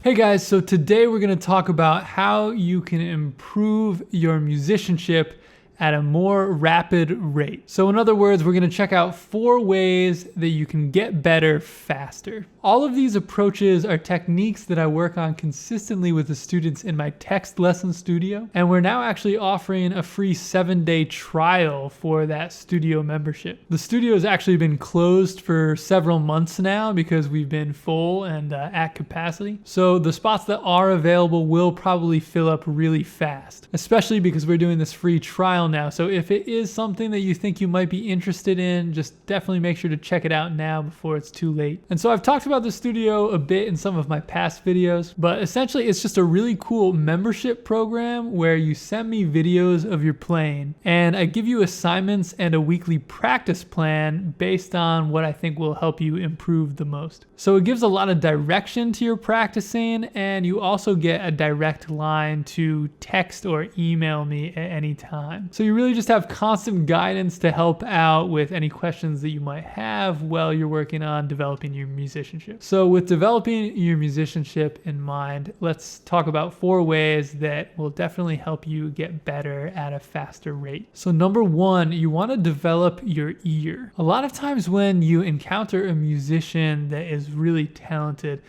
Hey guys, so today we're going to talk about how you can improve your musicianship at a more rapid rate. So in other words, we're going to check out 4 ways that you can get better faster. All of these approaches are techniques that I work on consistently with the students in my text lesson studio, and we're now actually offering a free 7-day trial for that studio membership. The studio has actually been closed for several months now because we've been full and at capacity. So the spots that are available will probably fill up really fast, especially because we're doing this free trial now. So if it is something that you think you might be interested in, just definitely make sure to check it out now before it's too late. And so I've talked about the studio a bit in some of my past videos, but essentially it's just a really cool membership program where you send me videos of your playing and I give you assignments and a weekly practice plan based on what I think will help you improve the most. So it gives a lot of direction to your practicing, and you also get a direct line to text or email me at any time. So you really just have constant guidance to help out with any questions that you might have while you're working on developing your musicianship. So with developing your musicianship in mind, let's talk about 4 ways that will definitely help you get better at a faster rate. So number 1, you want to develop your ear. A lot of times when you encounter a musician that is really talented,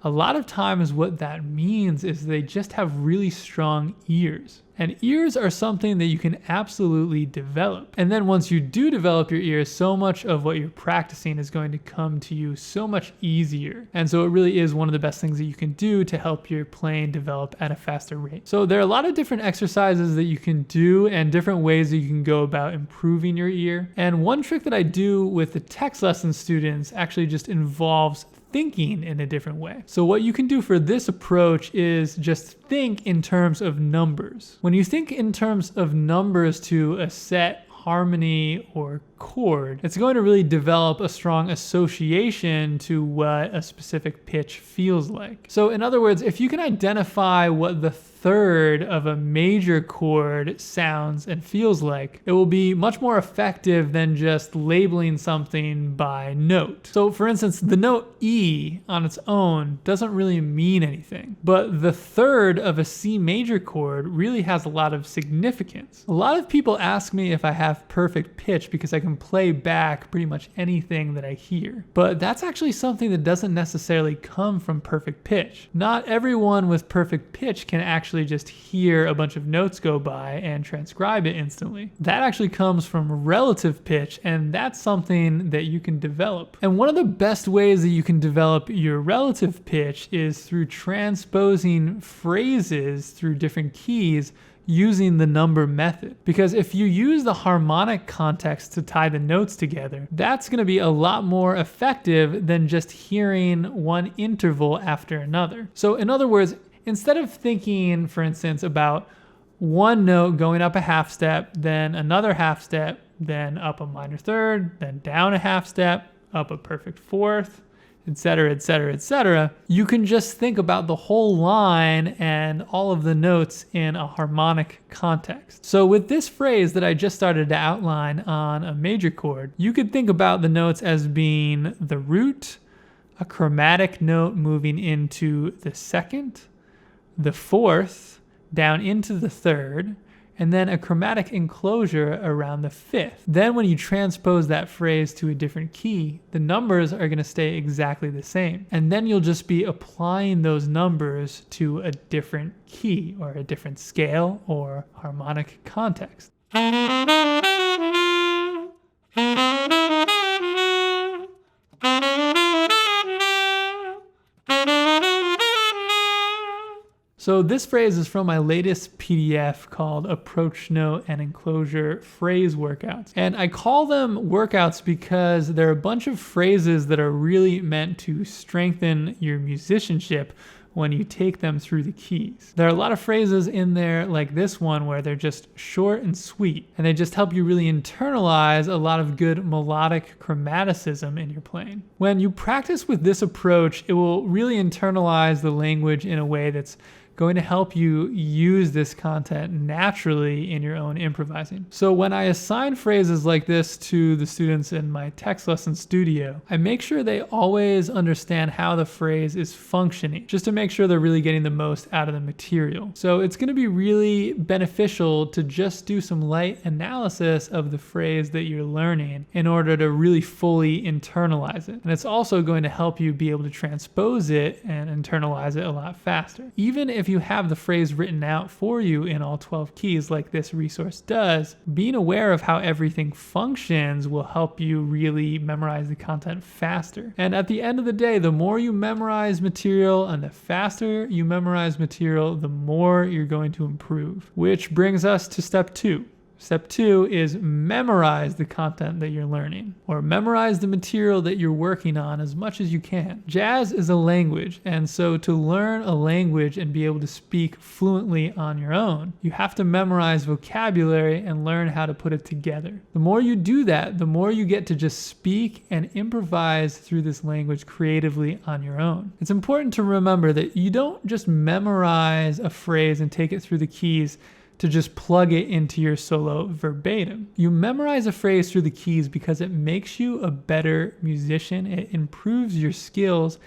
a lot of times what that means is they just have really strong ears. And ears are something that you can absolutely develop. And then once you do develop your ears, so much of what you're practicing is going to come to you so much easier. And so it really is one of the best things that you can do to help your playing develop at a faster rate. So there are a lot of different exercises that you can do and different ways that you can go about improving your ear. And one trick that I do with the text lesson students actually just involves thinking in a different way. So what you can do for this approach is just think in terms of numbers. When you think in terms of numbers to a set harmony or chord, it's going to really develop a strong association to what a specific pitch feels like. So in other words, if you can identify what the third of a major chord sounds and feels like, it will be much more effective than just labeling something by note. So for instance, the note E on its own doesn't really mean anything, but the third of a C major chord really has a lot of significance. A lot of people ask me if I have perfect pitch because I can play back pretty much anything that I hear, but that's actually something that doesn't necessarily come from perfect pitch. Not everyone with perfect pitch can actually just hear a bunch of notes go by and transcribe it instantly. That actually comes from relative pitch, and that's something that you can develop. And one of the best ways that you can develop your relative pitch is through transposing phrases through different keys using the number method. Because if you use the harmonic context to tie the notes together, that's going to be a lot more effective than just hearing one interval after another. So in other words, instead of thinking, for instance, about one note going up a half step, then another half step, then up a minor third, then down a half step, up a perfect fourth, etc., etc., etc., you can just think about the whole line and all of the notes in a harmonic context. So with this phrase that I just started to outline on a major chord, you could think about the notes as being the root, a chromatic note moving into the second, the fourth, down into the third, and then a chromatic enclosure around the fifth. Then when you transpose that phrase to a different key, the numbers are going to stay exactly the same. And then you'll just be applying those numbers to a different key or a different scale or harmonic context. So this phrase is from my latest PDF called Approach Note and Enclosure Phrase Workouts. And I call them workouts because they're a bunch of phrases that are really meant to strengthen your musicianship when you take them through the keys. There are a lot of phrases in there like this one where they're just short and sweet, and they just help you really internalize a lot of good melodic chromaticism in your playing. When you practice with this approach, it will really internalize the language in a way that's going to help you use this content naturally in your own improvising. So when I assign phrases like this to the students in my text lesson studio, I make sure they always understand how the phrase is functioning, just to make sure they're really getting the most out of the material. So it's going to be really beneficial to just do some light analysis of the phrase that you're learning in order to really fully internalize it. And it's also going to help you be able to transpose it and internalize it a lot faster. Even if you have the phrase written out for you in all 12 keys like this resource does, being aware of how everything functions will help you really memorize the content faster. And at the end of the day, the more you memorize material and the faster you memorize material, the more you're going to improve. Which brings us to step 2. Step 2 is memorize the content that you're learning, or memorize the material that you're working on as much as you can. Jazz is a language, and so to learn a language and be able to speak fluently on your own, you have to memorize vocabulary and learn how to put it together. The more you do that, the more you get to just speak and improvise through this language creatively on your own. It's important to remember that you don't just memorize a phrase and take it through the keys to just plug it into your solo verbatim. You memorize a phrase through the keys because it makes you a better musician, it improves your skills,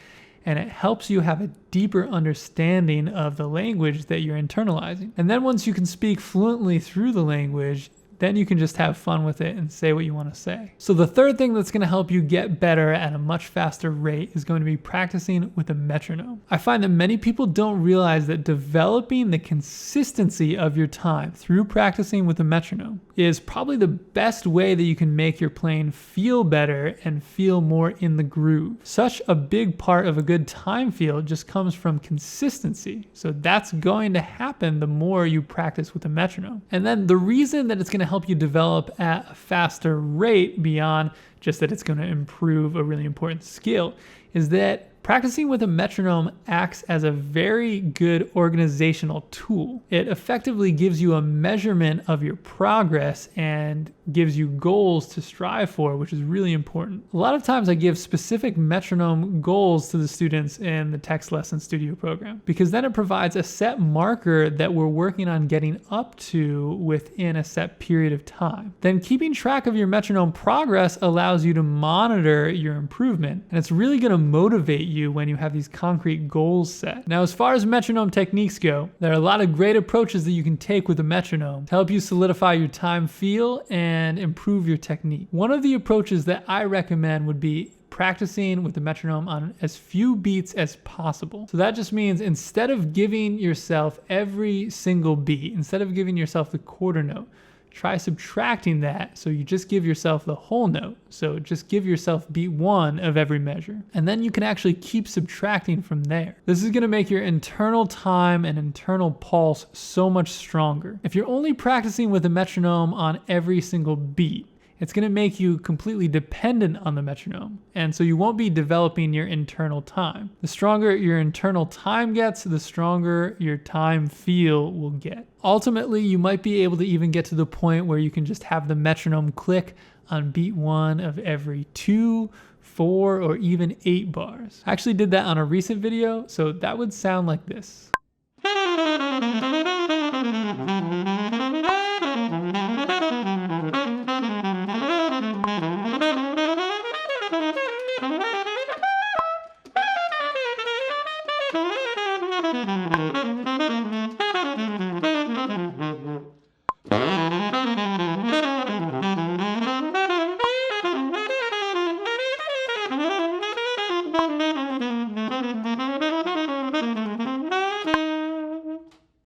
and it helps you have a deeper understanding of the language that you're internalizing. And then once you can speak fluently through the language, then you can just have fun with it and say what you want to say. So the third thing that's going to help you get better at a much faster rate is going to be practicing with a metronome. I find that many people don't realize that developing the consistency of your time through practicing with a metronome is probably the best way that you can make your playing feel better and feel more in the groove. Such a big part of a good time feel just comes from consistency. So that's going to happen the more you practice with a metronome. And then the reason that it's going to help you develop at a faster rate beyond just that it's going to improve a really important skill is that practicing with a metronome acts as a very good organizational tool. It effectively gives you a measurement of your progress and gives you goals to strive for, which is really important. A lot of times I give specific metronome goals to the students in the text lesson studio program because then it provides a set marker that we're working on getting up to within a set period of time. Then keeping track of your metronome progress allows you to monitor your improvement, and it's really going to motivate you when you have these concrete goals set. Now, as far as metronome techniques go, there are a lot of great approaches that you can take with a metronome to help you solidify your time feel and improve your technique. One of the approaches that I recommend would be practicing with the metronome on as few beats as possible. So that just means instead of giving yourself every single beat, instead of giving yourself the quarter note, try subtracting that so you just give yourself the whole note. So just give yourself beat 1 of every measure. And then you can actually keep subtracting from there. This is going to make your internal time and internal pulse so much stronger. If you're only practicing with a metronome on every single beat, it's going to make you completely dependent on the metronome. And so you won't be developing your internal time. The stronger your internal time gets, the stronger your time feel will get. Ultimately, you might be able to even get to the point where you can just have the metronome click on beat 1 of every 2, 4, or even 8 bars. I actually did that on a recent video, so that would sound like this.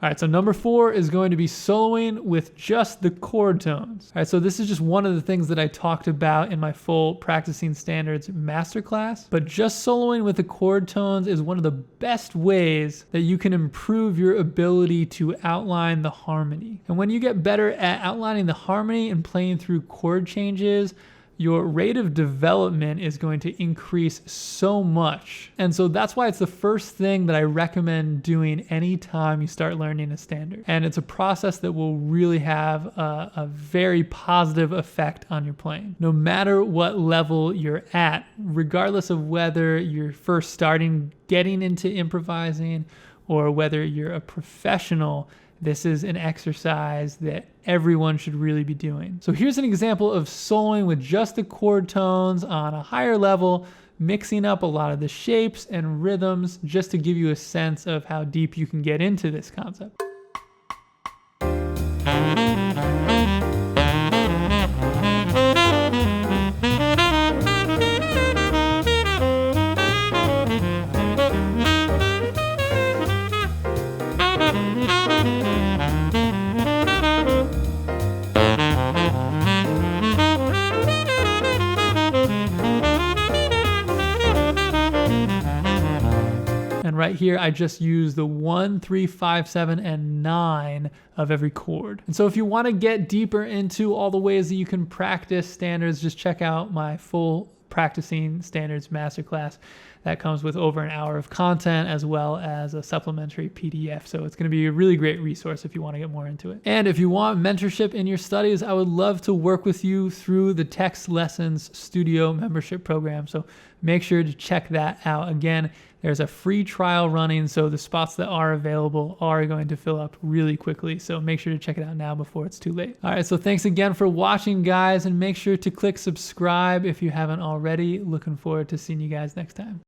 All right, so number 4 is going to be soloing with just the chord tones. All right, so this is just one of the things that I talked about in my full Practicing Standards masterclass, but just soloing with the chord tones is one of the best ways that you can improve your ability to outline the harmony. And when you get better at outlining the harmony and playing through chord changes, your rate of development is going to increase so much. And so that's why it's the first thing that I recommend doing anytime you start learning a standard. And it's a process that will really have a very positive effect on your playing. No matter what level you're at, regardless of whether you're first starting getting into improvising or whether you're a professional, this is an exercise that everyone should really be doing. So here's an example of soloing with just the chord tones on a higher level, mixing up a lot of the shapes and rhythms just to give you a sense of how deep you can get into this concept. And right here, I just use the 1, 3, 5, 7, and 9 of every chord. And so if you want to get deeper into all the ways that you can practice standards, just check out my full Practicing Standards masterclass. That comes with over an hour of content as well as a supplementary PDF. So it's going to be a really great resource if you want to get more into it. And if you want mentorship in your studies, I would love to work with you through the Text Lessons Studio membership program. So make sure to check that out. Again, there's a free trial running, so the spots that are available are going to fill up really quickly. So make sure to check it out now before it's too late. All right, so thanks again for watching, guys, and make sure to click subscribe if you haven't already. Looking forward to seeing you guys next time.